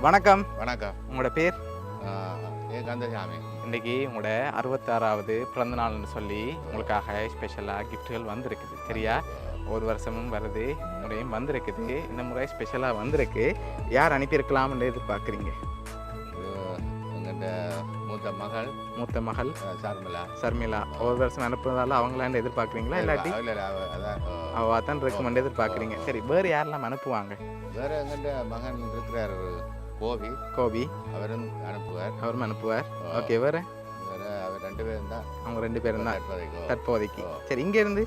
வணக்கம். வணக்கம். உங்களோட பேர்? கந்தசாமி. இன்றைக்கி உங்களோட 66வது பிறந்த நாள்னு சொல்லி உங்களுக்காக ஸ்பெஷலாக கிஃப்ட்டுகள் வந்திருக்குது சரியா? ஒரு வருஷமும் வருது, முறையும் வந்திருக்குது. இந்த முறை ஸ்பெஷலாக வந்திருக்கு. யார் அனுப்பியிருக்கலாம்னு எதிர்பார்க்குறீங்க? எங்கிட்ட மூத்த மகள் சர்மிளா ஒரு வருஷம் அனுப்புறதால அவங்களாண்டு எதிர்பார்க்குறீங்களா இல்லாட்டி அவள் தான் ரெக்கமெண்ட் எதிர்பார்க்குறீங்க? சரி, வேறு யாரெல்லாம் அனுப்புவாங்க? வேறு எங்கிட்ட மகன் இருக்கிறார் கோபி, அவரும் அனுப்புவார். ஓகே, வேறு அவர் 2 பேரும் தான். அவங்க 2 பேரும் தான் தற்போதைக்கு. சரி, இங்கேருந்து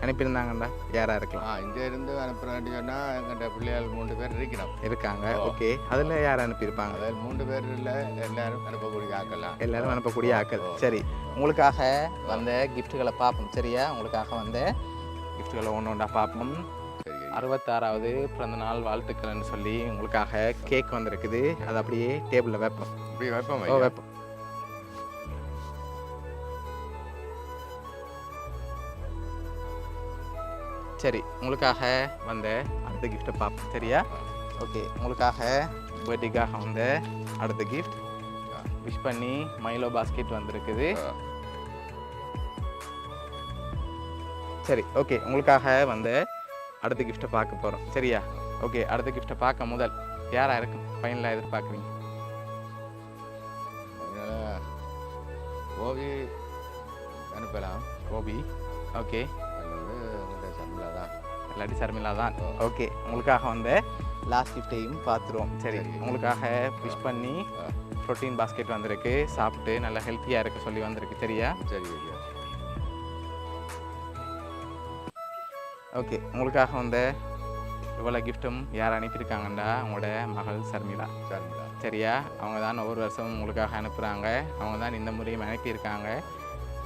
அனுப்பியிருந்தாங்கண்டா யாராக இருக்கலாம்? இங்கே இருந்து அனுப்புகிறேன்னு சொன்னால் எங்கிட்ட பிள்ளைகள் 3 பேர் இருக்காங்க. ஓகே, அதில் யார் அனுப்பியிருப்பாங்க? அதில் 3 பேர் இல்லை, எல்லாரும் அனுப்பக்கூடிய ஆக்கள். சரி, உங்களுக்காக வந்த கிஃப்ட்டுகளை பார்ப்போம் சரியா? உங்களுக்காக வந்த கிஃப்ட்டுகளை ஒன்றா பார்ப்போம். 66வது பிறந்த நாள் வாழ்த்துக்கள்னு சொல்லி உங்களுக்காக கேக் வந்திருக்குது. அது அப்படியே டேபிளில் வைப்போம். சரி, உங்களுக்காக வந்த அடுத்த கிஃப்ட்டை பார்ப்போம் சரியா? ஓகே, உங்களுக்காக பர்த்டேக்காக வந்த அடுத்த கிஃப்ட் விஷ் பண்ணி மைலோ பாஸ்கெட் வந்திருக்குது. சரி, ஓகே, உங்களுக்காக வந்த அடுத்த கிஃப்ட்டை பார்க்க போகிறோம் சரியா? ஓகே, அடுத்த கிஃப்ட்டை பார்க்க முதல் யாராக இருக்கும் ஃபைனலாக எதிர்பார்க்குறீங்க? கோபி அனுப்பலாம். கோபி, ஓகே. இல்லாட்டி சர்மிளா தான். ஓகே, உங்களுக்காக வந்த லாஸ்ட் கிஃப்டையும் பார்த்துருவோம். சரி, உங்களுக்காக விஷ் பண்ணி ப்ரோட்டீன் பாஸ்கெட் வந்திருக்கு. சாப்பிட்டு நல்லா ஹெல்த்தியாக இருக்க சொல்லி வந்திருக்கு சரியா? சரி. ஓகே, உங்களுக்காக வந்த இவ்வளோ கிஃப்ட்டும் யார் அனுப்பியிருக்காங்கண்டா உங்களோட மகள் சர்மிளா சரியா? அவங்க தான் ஒவ்வொரு வருஷமும் உங்களுக்காக அனுப்புகிறாங்க. அவங்க தான் இந்த முறையும் அனுப்பியிருக்காங்க.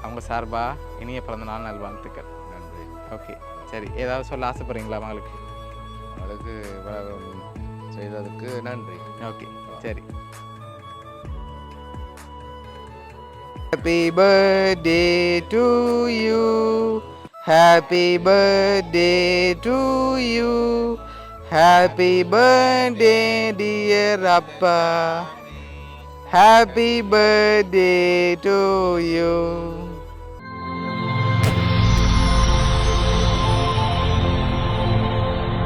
அவங்க சார்பாக இனிய பிறந்தநாள் நல்வாழ்த்துக்கள். நன்றி. ஓகே, சரி, ஏதாவது சொல்ல ஆசைப்படுறீங்களா மகளுக்கு? செய்ததுக்கு நன்றி. ஓகே, சரி. Happy birthday to you. Happy birthday to you. Happy birthday dear Appa. Happy birthday to you.